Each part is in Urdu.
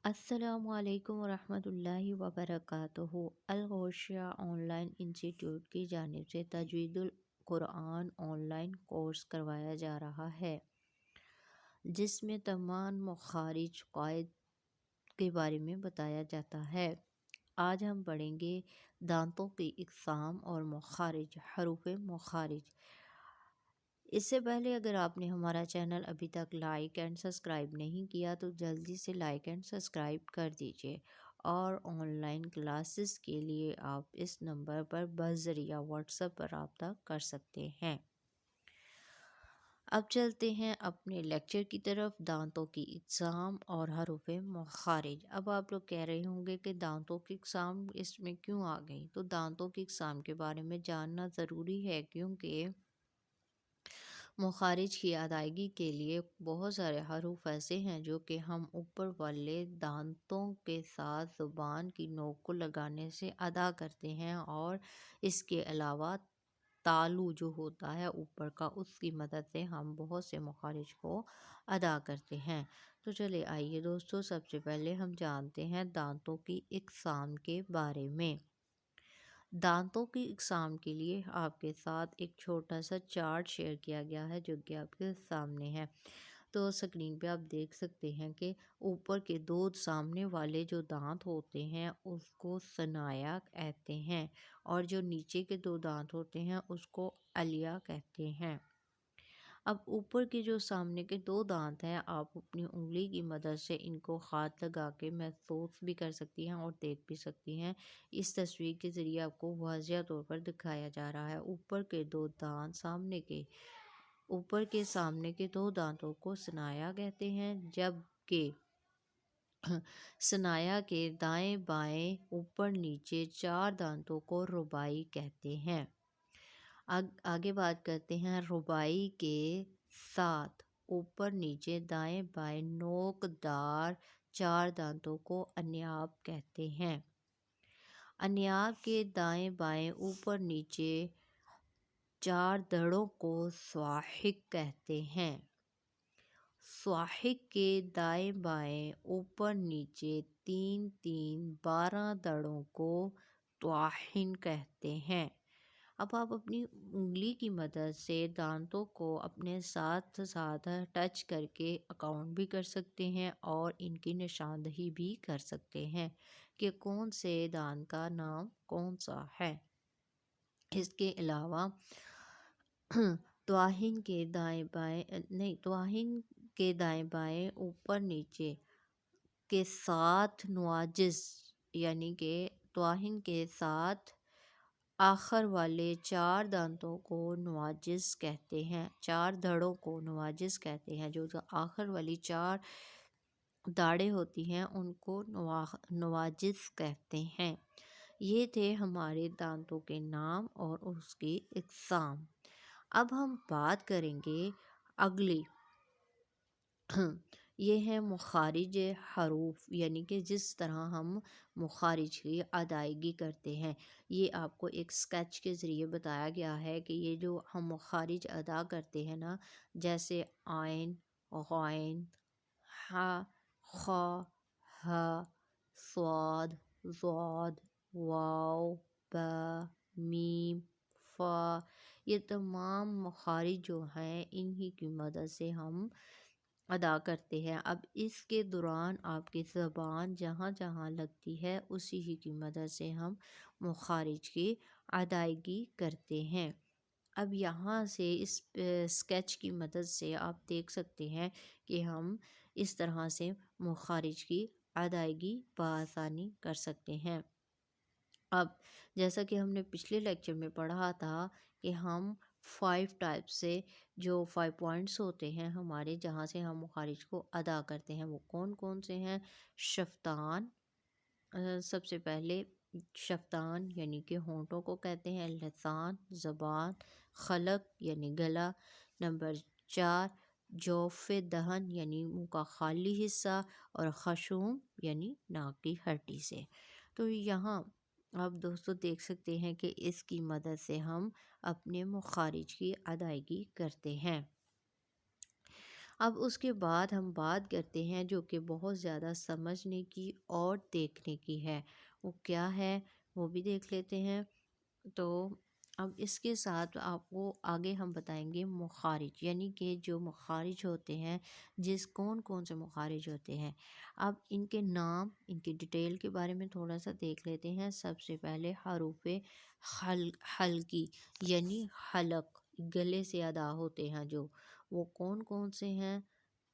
السلام علیکم ورحمۃ اللہ وبرکاتہ۔ الغوثیہ آن لائن انسٹیٹیوٹ کی جانب سے تجوید القرآن آن لائن کورس کروایا جا رہا ہے، جس میں تمام مخارج قواعد کے بارے میں بتایا جاتا ہے۔ آج ہم پڑھیں گے دانتوں کی اقسام اور مخارج، حروف مخارج۔ اس سے پہلے اگر آپ نے ہمارا چینل ابھی تک لائک اینڈ سبسکرائب نہیں کیا تو جلدی سے لائک اینڈ سبسکرائب کر دیجیے، اور آن لائن کلاسز کے لیے آپ اس نمبر پر بذریعہ واٹس ایپ پر رابطہ کر سکتے ہیں۔ اب چلتے ہیں اپنے لیکچر کی طرف، دانتوں کی اقسام اور حروف مخارج۔ اب آپ لوگ کہہ رہے ہوں گے کہ دانتوں کی اقسام اس میں کیوں آ گئی؟ تو دانتوں کی اقسام کے بارے میں جاننا ضروری ہے، کیونکہ مخارج کی ادائیگی کے لیے بہت سارے حروف ایسے ہیں جو کہ ہم اوپر والے دانتوں کے ساتھ زبان کی نوک کو لگانے سے ادا کرتے ہیں، اور اس کے علاوہ تالو جو ہوتا ہے اوپر کا، اس کی مدد سے ہم بہت سے مخارج کو ادا کرتے ہیں۔ تو چلے آئیے دوستو، سب سے پہلے ہم جانتے ہیں دانتوں کی اقسام کے بارے میں۔ دانتوں کی اقسام کے لیے آپ کے ساتھ ایک چھوٹا سا چارٹ شیئر کیا گیا ہے، جو کہ آپ کے سامنے ہے۔ تو اسکرین پہ آپ دیکھ سکتے ہیں کہ اوپر کے دو سامنے والے جو دانت ہوتے ہیں اس کو ثنایا کہتے ہیں، اور جو نیچے کے دو دانت ہوتے ہیں اس کو علیا کہتے ہیں۔ اب اوپر کے جو سامنے کے دو دانت ہیں، آپ اپنی انگلی کی مدد سے ان کو ہاتھ لگا کے محسوس بھی کر سکتی ہیں اور دیکھ بھی سکتی ہیں۔ اس تصویر کے ذریعے آپ کو واضح طور پر دکھایا جا رہا ہے۔ اوپر کے دو دانت اوپر کے سامنے کے دو دانتوں کو ثنایا کہتے ہیں، جبکہ ثنایا کے دائیں بائیں اوپر نیچے چار دانتوں کو رباعی کہتے ہیں۔ آگے بات کرتے ہیں رباعی کے ساتھ اوپر نیچے دائیں بائیں نوک دار چار دانتوں کو انیاب کہتے ہیں۔ انیاب کے دائیں بائیں اوپر نیچے چار دڑوں کو سواحق کہتے ہیں۔ سواحق کے دائیں بائیں اوپر نیچے تین تین 12 دڑوں کو طواحن کہتے ہیں۔ اب آپ اپنی انگلی کی مدد سے دانتوں کو اپنے ساتھ ساتھ ٹچ کر کے کاؤنٹ بھی کر سکتے ہیں، اور ان کی نشاندہی بھی کر سکتے ہیں کہ کون سے دانت کا نام کون سا ہے۔ اس کے علاوہ طواحن کے دائیں بائیں اوپر نیچے کے ساتھ نواجس، یعنی کہ طواحن کے ساتھ آخر والے چار دانتوں کو نواجس کہتے ہیں، چار دھڑوں کو نواجس کہتے ہیں۔ جو آخر والی چار داڑیں ہوتی ہیں ان کو نواجس کہتے ہیں۔ یہ تھے ہمارے دانتوں کے نام اور اس کی اقسام۔ اب ہم بات کریں گے اگلی، یہ ہے مخارج حروف، یعنی کہ جس طرح ہم مخارج کی ادائیگی کرتے ہیں۔ یہ آپ کو ایک سکیچ کے ذریعے بتایا گیا ہے کہ یہ جو ہم مخارج ادا کرتے ہیں نا، جیسے عین، غین، ہا، خا، ہا، صاد، ضاد، واو، با، میم، فا، یہ تمام مخارج جو ہیں انہی کی مدد سے ہم ادا کرتے ہیں۔ اب اس کے دوران آپ کی زبان جہاں جہاں لگتی ہے اسی ہی کی مدد سے ہم مخارج کی ادائیگی کرتے ہیں۔ اب یہاں سے اس اسکیچ کی مدد سے آپ دیکھ سکتے ہیں کہ ہم اس طرح سے مخارج کی ادائیگی بآسانی کر سکتے ہیں۔ اب جیسا کہ ہم نے پچھلے لیکچر میں پڑھا تھا کہ ہم 5 ٹائپ سے، جو 5 پوائنٹس ہوتے ہیں ہمارے، جہاں سے ہم مخارج کو ادا کرتے ہیں، وہ کون کون سے ہیں؟ شفتان، سب سے پہلے شفتان یعنی کہ ہونٹوں کو کہتے ہیں، لسان زبان، خلق یعنی گلا، نمبر 4 جوف دہن یعنی منہ کا خالی حصہ، اور خشوم یعنی ناک کی ہڈی سے۔ تو یہاں آپ دوستو دیکھ سکتے ہیں کہ اس کی مدد سے ہم اپنے مخارج کی ادائیگی کرتے ہیں۔ اب اس کے بعد ہم بات کرتے ہیں جو کہ بہت زیادہ سمجھنے کی اور دیکھنے کی ہے، وہ کیا ہے وہ بھی دیکھ لیتے ہیں۔ تو اب اس کے ساتھ آپ کو آگے ہم بتائیں گے مخارج، یعنی کہ جو مخارج ہوتے ہیں، کون کون سے مخارج ہوتے ہیں۔ اب ان کے نام، ان کی ڈیٹیل کے بارے میں تھوڑا سا دیکھ لیتے ہیں۔ سب سے پہلے حروف حلقی یعنی حلق، گلے سے ادا ہوتے ہیں جو، وہ کون کون سے ہیں؟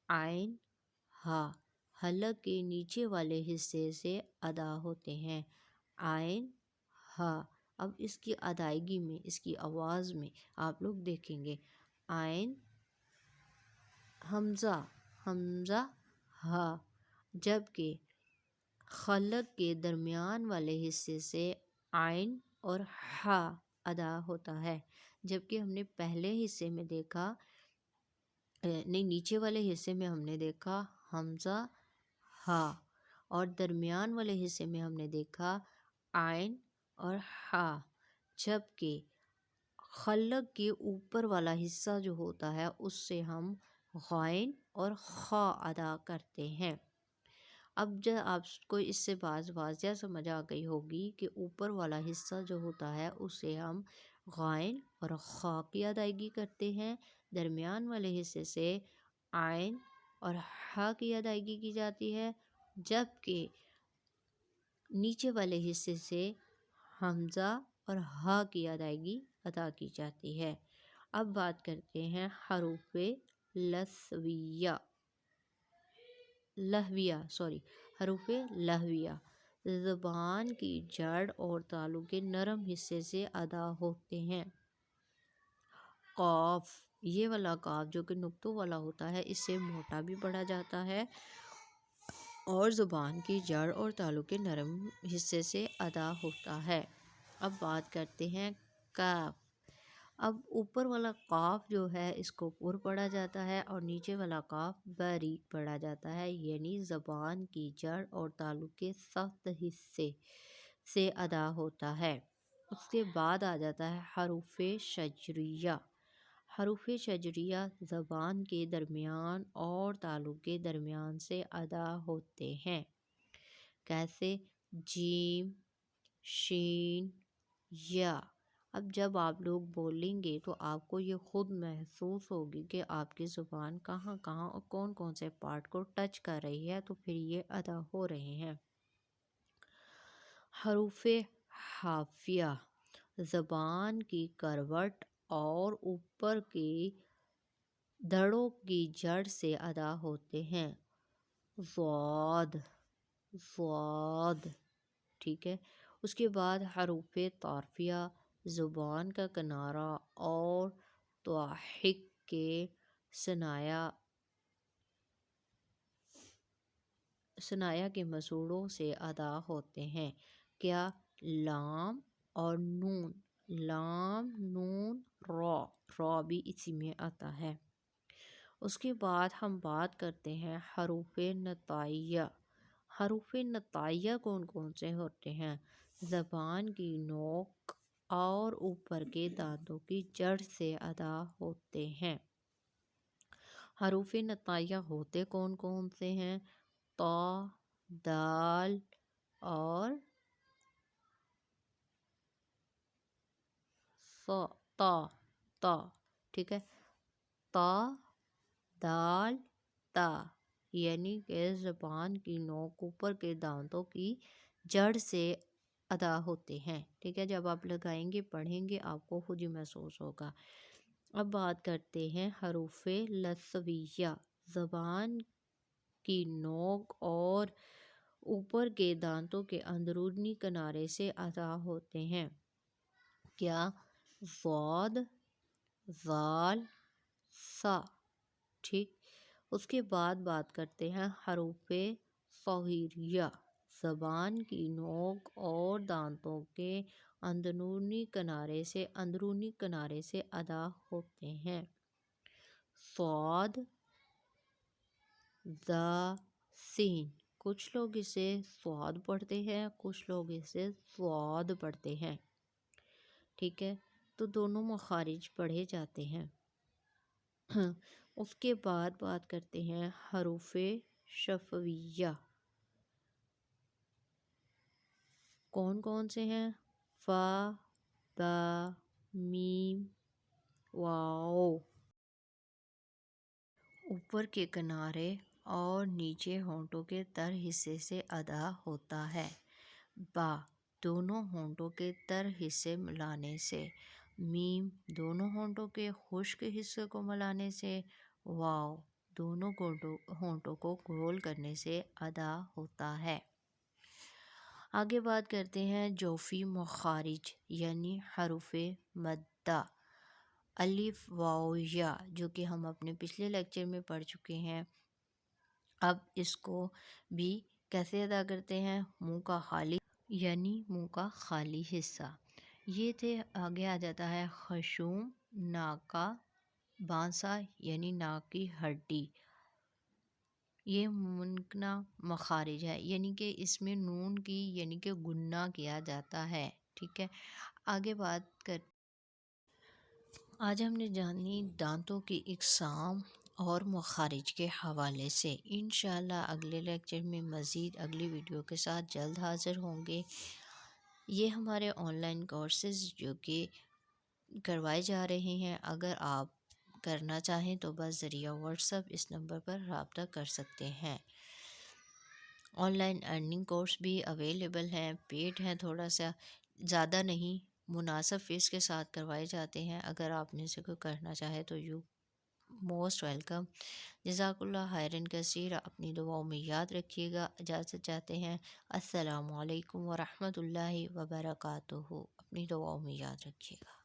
عین، ہا، حلق کے نیچے والے حصے سے ادا ہوتے ہیں، عین، ہا۔ اب اس کی ادائیگی میں، اس کی آواز میں آپ لوگ دیکھیں گے، عین، حمزہ، حمزہ، ہا، جبکہ خلق کے درمیان والے حصے سے عین اور ہا ادا ہوتا ہے، جبکہ ہم نے پہلے حصے میں دیکھا، نہیں نیچے والے حصے میں ہم نے دیکھا حمزہ، ہا، اور درمیان والے حصے میں ہم نے دیکھا عین اور ہا، جبکہ خلق کے اوپر والا حصہ جو ہوتا ہے اس سے ہم غائن اور خا ادا کرتے ہیں۔ اب جب آپ کو اس سے واضح سمجھ آ گئی ہوگی کہ اوپر والا حصہ جو ہوتا ہے اس سے ہم غائن اور خا کی ادائیگی کرتے ہیں، درمیان والے حصے سے عین اور ہا کی ادائیگی کی جاتی ہے، جبکہ نیچے والے حصے سے حمزہ اور ہا کی ادائیگی ادا کی جاتی ہے۔ اب بات کرتے ہیں حروف حروف لہویہ، زبان کی جڑ اور تالو کے نرم حصے سے ادا ہوتے ہیں۔ قاف، یہ والا قاف جو کہ نقطوں والا ہوتا ہے، اس سے موٹا بھی پڑھا جاتا ہے اور زبان کی جڑ اور تالو کے نرم حصے سے ادا ہوتا ہے۔ اب بات کرتے ہیں کاف۔ اب اوپر والا قاف جو ہے اس کو پر پڑھا جاتا ہے اور نیچے والا قاف باریک پڑھا جاتا ہے، یعنی زبان کی جڑ اور تالو کے سخت حصے سے ادا ہوتا ہے۔ اس کے بعد آ جاتا ہے حروف شجریہ۔ حروف شجریہ زبان کے درمیان اور تالو کے درمیان سے ادا ہوتے ہیں۔ کیسے؟ جیم، شین، یا۔ اب جب آپ لوگ بولیں گے تو آپ کو یہ خود محسوس ہوگی کہ آپ کی زبان کہاں کہاں اور کون کون سے پارٹ کو ٹچ کر رہی ہے، تو پھر یہ ادا ہو رہے ہیں۔ حروف حافیہ زبان کی کروٹ اور اوپر کی دھڑوں کی جڑ سے ادا ہوتے ہیں۔ ضاد، ضاد، ٹھیک ہے۔ اس کے بعد حروف طارفیہ زبان کا کنارہ اور توحق کے ثنایا کے مسوڑوں سے ادا ہوتے ہیں۔ کیا؟ لام اور نون، لام، نون، را، را بھی اسی میں آتا ہے۔ اس کے بعد ہم بات کرتے ہیں حروف نطائیہ۔ حروف نطائیہ کون کون سے ہوتے ہیں؟ زبان کی نوک اور اوپر کے دانتوں کی جڑ سے ادا ہوتے ہیں۔ حروف نطائیہ ہوتے کون کون سے ہیں؟ تا، دال اور صا، تا، ٹھیک ہے، تا، دال، تا، یعنی کہ زبان کی نوک اوپر کے دانتوں کی جڑ سے ادا ہوتے ہیں، ٹھیک ہے۔ جب آپ لگائیں گے پڑھیں گے آپ کو خود ہی محسوس ہوگا۔ اب بات کرتے ہیں حروف لثویہ زبان کی نوک اور اوپر کے دانتوں کے اندرونی کنارے سے ادا ہوتے ہیں۔ کیا؟ ضاد، ذال، سا، ٹھیک۔ اس کے بعد بات کرتے ہیں حروف صغیریہ زبان کی نوک اور دانتوں کے اندرونی کنارے سے ادا ہوتے ہیں۔ صاد، ذا، سین، کچھ لوگ اسے صاد پڑھتے ہیں، کچھ لوگ اسے صاد پڑھتے ہیں، ٹھیک ہے۔ تو دونوں مخارج پڑھے جاتے ہیں۔ اس کے بعد بات کرتے ہیں حروف شفویہ. کون کون سے ہیں؟ فا، با، میم، واو. اوپر کے کنارے اور نیچے ہونٹوں کے تر حصے سے ادا ہوتا ہے. با، دونوں ہونٹوں کے تر حصے ملانے سے. میم، دونوں ہونٹوں کے خشک حصے کو ملانے سے. واو، دونوں ہونٹوں کو گول کرنے سے ادا ہوتا ہے. آگے بات کرتے ہیں جوفی مخارج یعنی حروف مدہ. الف، واو، یا، جو کہ ہم اپنے پچھلے لیکچر میں پڑھ چکے ہیں. اب اس کو بھی کیسے ادا کرتے ہیں؟ منہ کا خالی یعنی منہ کا خالی حصہ. یہ تھے. آگے آ جاتا ہے خشوم، ناک کا بانسا یعنی ناک کی ہڈی. یہ ممکنہ مخارج ہے یعنی کہ اس میں نون کی یعنی کہ گننا کیا جاتا ہے. ٹھیک ہے. آگے بات کر آج ہم نے جانی دانتوں کی اقسام اور مخارج کے حوالے سے. انشاءاللہ اگلے لیکچر میں مزید اگلی ویڈیو کے ساتھ جلد حاضر ہوں گے. یہ ہمارے آن لائن کورسز جو کہ کروائے جا رہے ہیں. اگر آپ کرنا چاہیں تو بس ذریعہ واٹس ایپ اس نمبر پر رابطہ کر سکتے ہیں. آن لائن ارننگ کورس بھی اویلیبل ہیں. پیڈ ہیں، تھوڑا سا زیادہ نہیں، مناسب فیس کے ساتھ کروائے جاتے ہیں. اگر آپ میں سے کوئی کرنا چاہے تو یو موسٹ ویلکم. جزاک اللہ خیرن کثیر. اپنی دعاؤں میں یاد رکھیے گا. اجازت چاہتے ہیں. السلام علیکم ورحمۃ اللہ وبرکاتہ. اپنی دعاؤں میں یاد رکھیے گا.